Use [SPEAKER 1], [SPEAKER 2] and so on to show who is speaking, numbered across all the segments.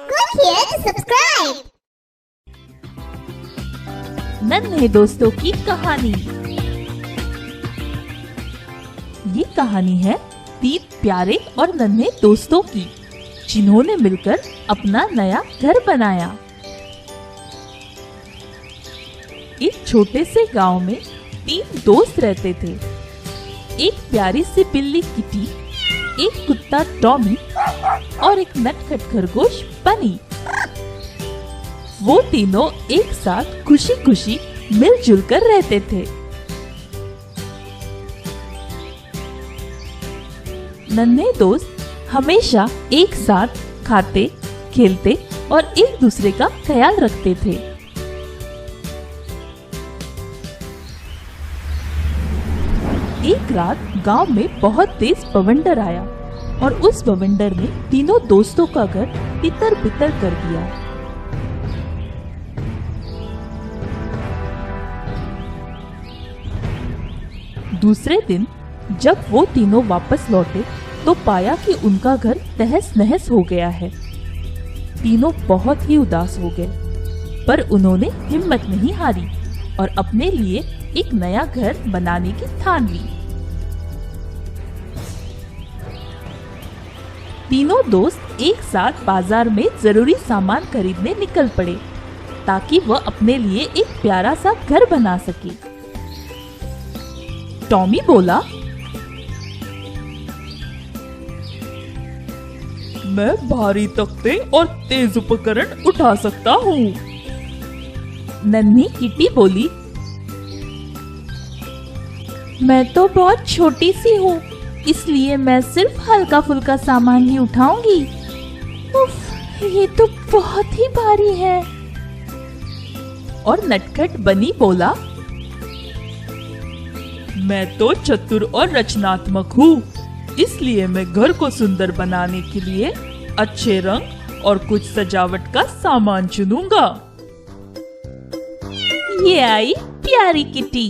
[SPEAKER 1] Click here to subscribe.
[SPEAKER 2] नन्हे दोस्तों की कहानी। ये कहानी है 3 प्यारे और नन्हे दोस्तों की, जिन्होंने मिलकर अपना नया घर बनाया। एक छोटे से गांव में 3 दोस्त रहते थे। एक प्यारी सी बिल्ली किटी, एक कुत्ता टॉमी और एक नटखट खरगोश बनी। वो तीनों एक साथ खुशी खुशी मिलजुल कर रहते थे। नन्हे दोस्त हमेशा एक साथ खाते, खेलते और एक दूसरे का ख्याल रखते थे। एक रात गांव में बहुत तेज बवंडर आया और उस बवंडर ने तीनों दोस्तों का घर तितर-बितर कर दिया। दूसरे दिन जब वो तीनों वापस लौटे तो पाया कि उनका घर तहस-नहस हो गया है। तीनों बहुत ही उदास हो गए, पर उन्होंने हिम्मत नहीं हारी और अपने लिए एक नया घर बनाने की ठान ली। तीनों दोस्त एक साथ बाजार में जरूरी सामान खरीदने निकल पड़े ताकि वह अपने लिए एक प्यारा सा घर बना सके। टॉमी बोला, मैं भारी तख्ते और तेज उपकरण उठा सकता हूँ। नन्ही किटी बोली, मैं तो बहुत छोटी सी हूँ, इसलिए मैं सिर्फ हल्का फुल्का सामान ही उठाऊंगी। उफ, ये तो बहुत ही भारी है। और नटखट बनी बोला, मैं तो चतुर और रचनात्मक हूँ, इसलिए मैं घर को सुंदर बनाने के लिए अच्छे रंग और कुछ सजावट का सामान चुनूंगा। ये आई प्यारी किटी।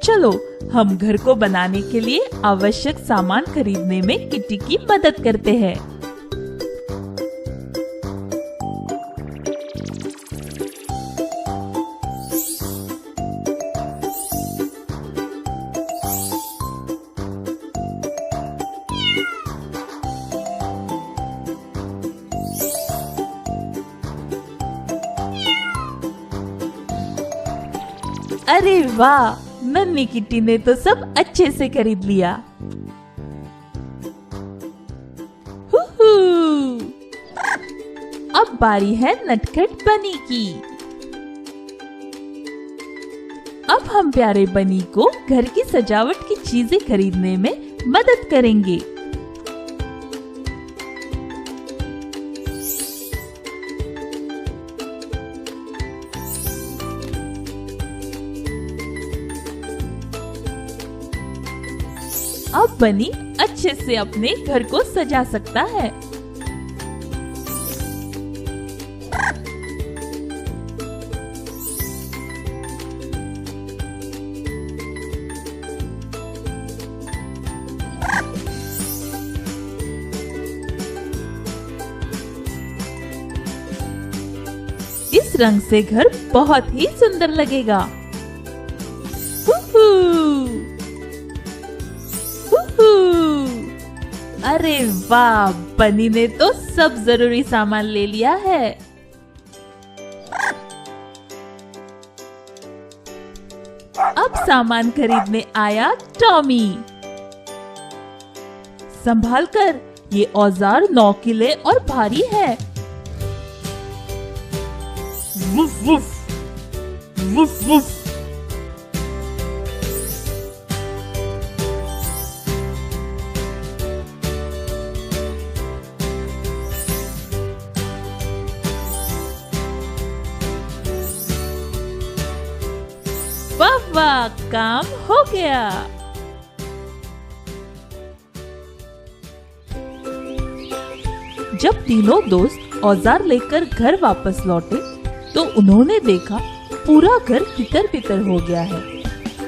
[SPEAKER 2] चलो हम घर को बनाने के लिए आवश्यक सामान खरीदने में किटी की मदद करते हैं। अरे वाह, नन्ही किटी ने तो सब अच्छे से खरीद लिया। अब बारी है नटखट बनी की। अब हम प्यारे बनी को घर की सजावट की चीजें खरीदने में मदद करेंगे। अब बनी अच्छे से अपने घर को सजा सकता है। इस रंग से घर बहुत ही सुंदर लगेगा। अरे वाह, बनी ने तो सब जरूरी सामान ले लिया है। अब सामान खरीदने आया टॉमी। संभाल कर, ये औजार नौकीले और भारी है। Woof woof, woof woof. वाह वाह, काम हो गया। जब तीनों दोस्त औजार लेकर घर वापस लौटे तो उन्होंने देखा पूरा घर तितर बितर हो गया है।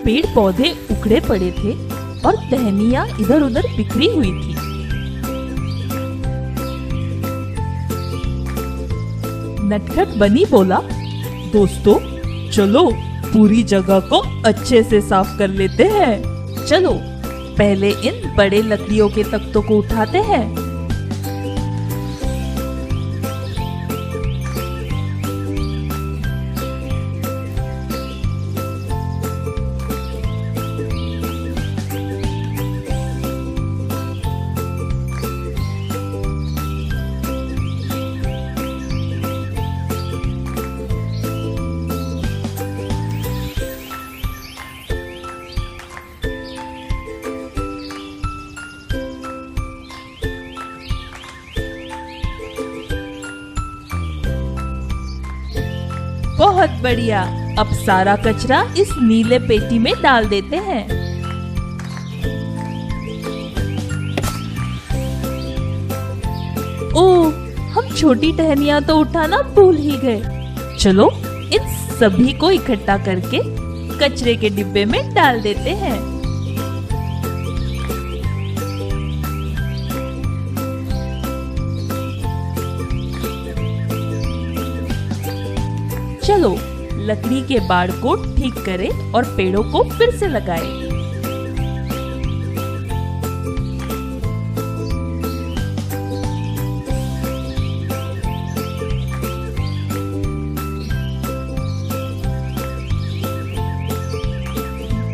[SPEAKER 2] पेड़ पौधे उखड़े पड़े थे, और टहनियाँ इधर उधर बिखरी हुई थी। नटखट बनी बोला, दोस्तों चलो पूरी जगह को अच्छे से साफ कर लेते हैं। चलो पहले इन बड़े लकड़ियों के तख्तों को उठाते हैं। बहुत बढ़िया। अब सारा कचरा इस नीले पेटी में डाल देते हैं। ओह, हम छोटी टहनियाँ तो उठाना भूल ही गए। चलो इन सभी को इकट्ठा करके कचरे के डिब्बे में डाल देते हैं। चलो लकड़ी के बाड़ को ठीक करें और पेड़ों को फिर से लगाएं।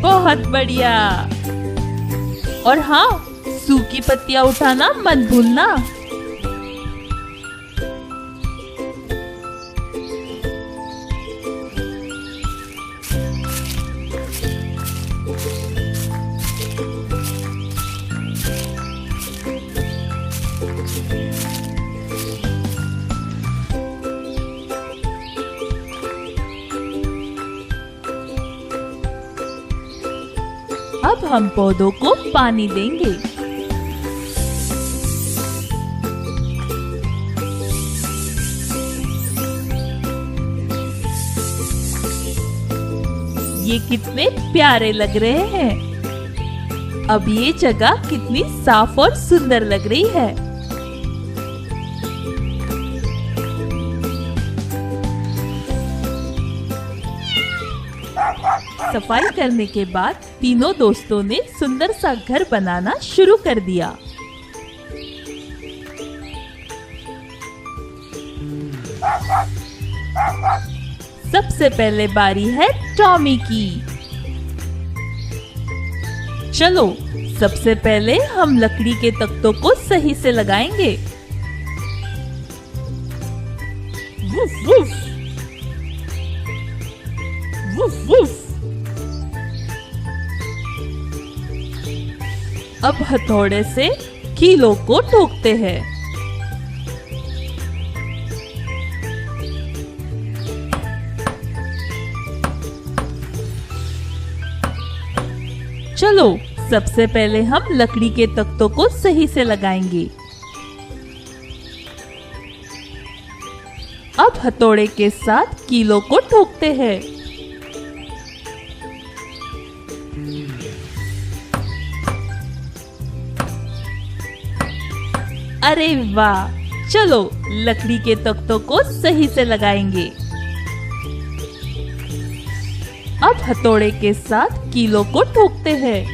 [SPEAKER 2] बहुत बढ़िया। और हाँ, सूखी पत्तियां उठाना मत भूलना। अब हम पौधों को पानी देंगे। ये कितने प्यारे लग रहे हैं। अब ये जगह कितनी साफ और सुंदर लग रही है। सफाई करने के बाद तीनों दोस्तों ने सुंदर सा घर बनाना शुरू कर दिया। सबसे पहले बारी है टॉमी की। चलो सबसे पहले हम लकड़ी के तख्तों को सही से लगाएंगे। Woof woof woof woof. अब हथौड़े से कीलों को ठोकते हैं। चलो सबसे पहले हम लकड़ी के तख्तों को सही से लगाएंगे। अब हथौड़े के साथ कीलों को ठोकते हैं। अरे वाह! चलो लकड़ी के तख्तों को सही से लगाएंगे। अब हथौड़े के साथ कीलों को ठोकते हैं।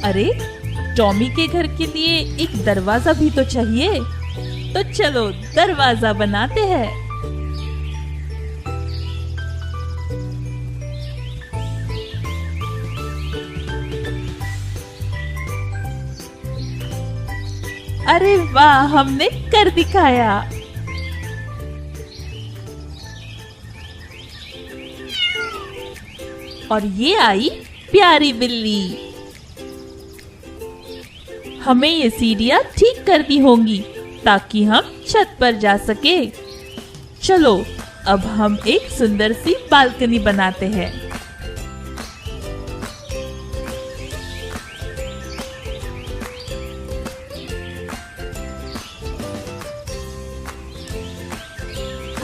[SPEAKER 2] अरे टॉमी के घर के लिए एक दरवाजा भी तो चाहिए, तो चलो दरवाजा बनाते हैं। अरे वाह, हमने कर दिखाया। और ये आई प्यारी बिल्ली। हमें ये सीढ़ियां ठीक करनी होंगी ताकि हम छत पर जा सके। चलो अब हम एक सुंदर सी बालकनी बनाते हैं।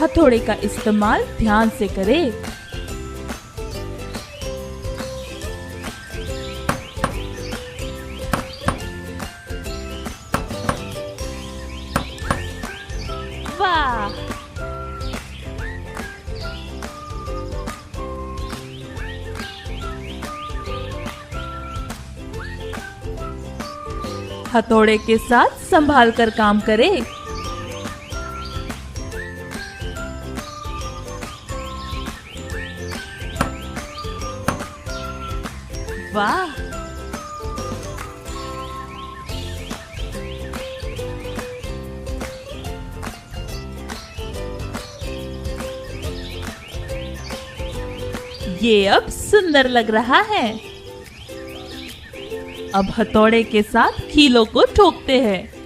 [SPEAKER 2] हथौड़े का इस्तेमाल ध्यान से करें। वाह! हथौड़े के साथ संभाल कर काम करें। वाह! ये अब सुंदर लग रहा है। अब हथौड़े के साथ कीलों को ठोकते हैं।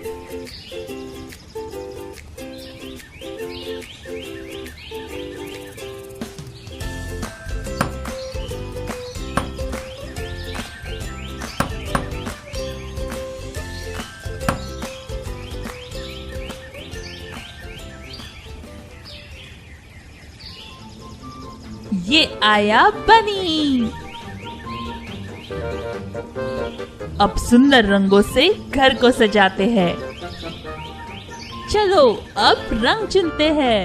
[SPEAKER 2] ये आया बनी। अब सुंदर रंगों से घर को सजाते हैं। चलो अब रंग चुनते हैं।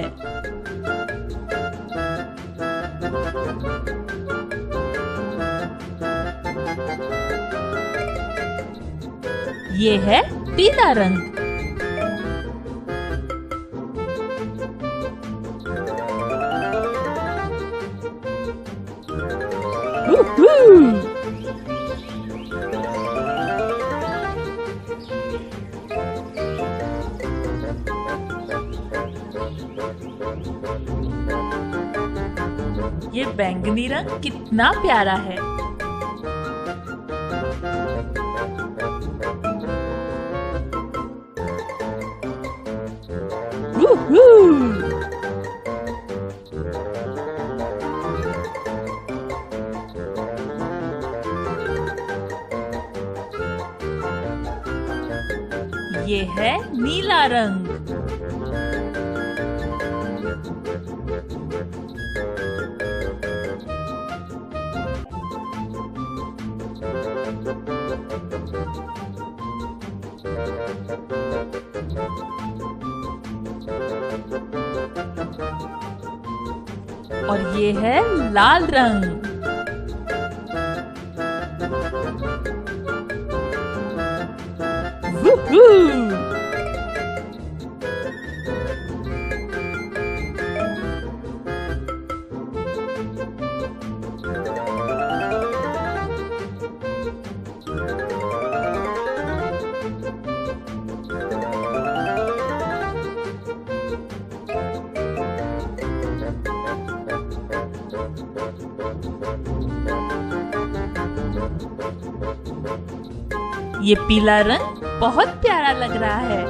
[SPEAKER 2] ये है पीला रंग। ये बैंगनी रंग कितना प्यारा है। ये है नीला रंग। और ये है लाल रंग। ये पीला रंग बहुत प्यारा लग रहा है।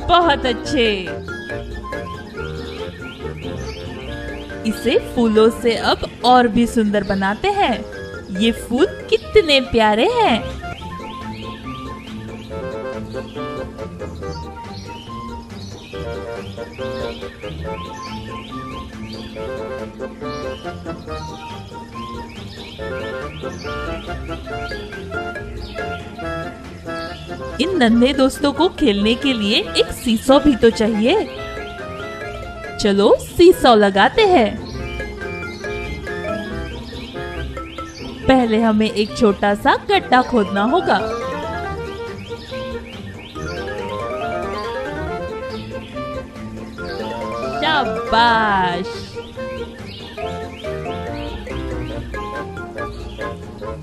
[SPEAKER 2] बहुत अच्छे। इसे फूलों से अब और भी सुंदर बनाते हैं। ये फूल कितने प्यारे हैं। इन नन्हे दोस्तों को खेलने के लिए एक सीसॉ भी तो चाहिए। चलो सीसॉ लगाते हैं। पहले हमें एक छोटा सा गड्ढा खोदना होगा। शाबाश।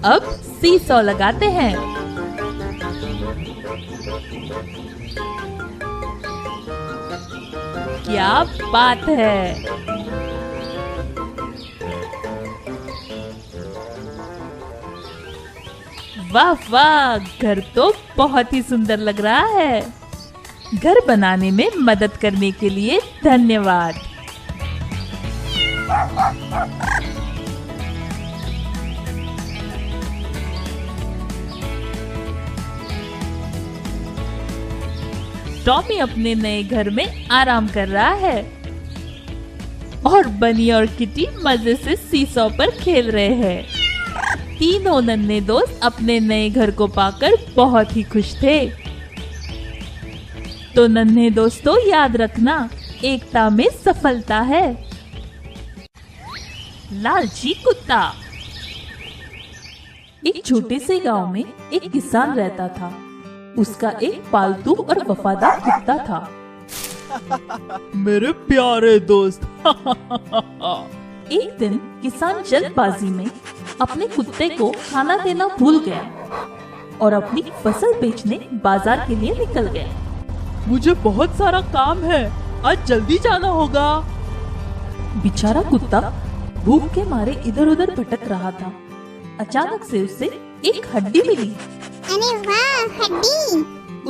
[SPEAKER 2] अब सीसॉ लगाते हैं। क्या बात है। वाह वाह, घर तो बहुत ही सुंदर लग रहा है। घर बनाने में मदद करने के लिए धन्यवाद। टॉमी अपने नए घर में आराम कर रहा है और बनी और किटी मजे से सीसॉ पर खेल रहे हैं। तीनों नन्हे दोस्त अपने नए घर को पाकर बहुत ही खुश थे। तो नन्हे दोस्तों, याद रखना, एकता में सफलता है। लालची कुत्ता। एक छोटे से गांव में एक किसान रहता था। उसका एक पालतू और वफादार कुत्ता था।
[SPEAKER 3] मेरे प्यारे दोस्त।
[SPEAKER 2] एक दिन किसान जल्दबाजी में अपने कुत्ते को खाना देना भूल गया और अपनी फसल बेचने बाजार के लिए निकल गया।
[SPEAKER 3] मुझे बहुत सारा काम है, आज जल्दी जाना होगा।
[SPEAKER 2] बेचारा कुत्ता भूख के मारे इधर उधर भटक रहा था। अचानक से उसे एक हड्डी मिली।
[SPEAKER 1] अरे वाह, हड्डी!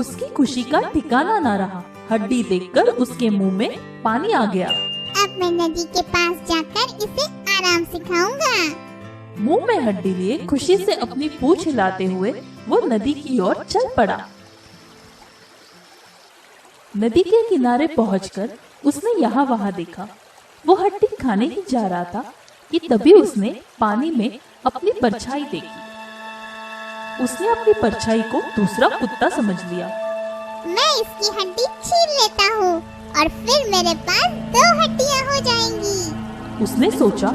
[SPEAKER 2] उसकी खुशी का ठिकाना न रहा। हड्डी देखकर उसके मुंह में पानी आ गया।
[SPEAKER 1] अब मैं नदी के पास जाकर इसे आराम से खाऊंगा।
[SPEAKER 2] मुंह में हड्डी लिए खुशी से अपनी पूंछ हिलाते हुए वो नदी की ओर चल पड़ा। नदी के किनारे पहुंचकर उसने यहाँ वहाँ देखा। वो हड्डी खाने ही जा रहा था कि तभी उसने पानी में अपनी परछाई देखी। उसने अपनी परछाई को दूसरा कुत्ता समझ लिया।
[SPEAKER 1] मैं इसकी हड्डी छीन लेता हूँ और फिर मेरे पास 2 हड्डियाँ हो जाएंगी।
[SPEAKER 2] उसने सोचा,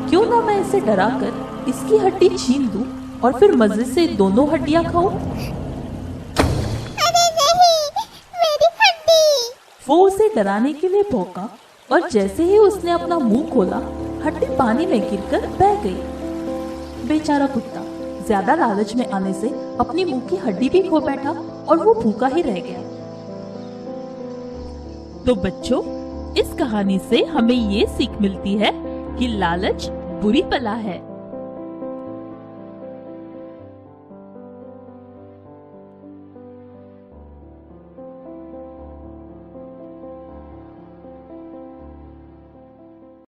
[SPEAKER 2] क्यों ना मैं इसे डराकर इसकी हड्डी छीन लूं और फिर मजे से दोनों हड्डियाँ खाऊं।
[SPEAKER 1] अरे नहीं, मेरी हड्डी!
[SPEAKER 2] वो उसे डराने के लिए भौंका और जैसे ही उसने अपना मुंह खोला, हड्डी पानी में गिरकर बह गई। बेचारा कुत्ता ज्यादा लालच में आने से अपनी मुंह की हड्डी भी खो बैठा और वो भूखा ही रह गया। तो बच्चों, इस कहानी से हमें ये सीख मिलती है कि लालच बुरी बला है।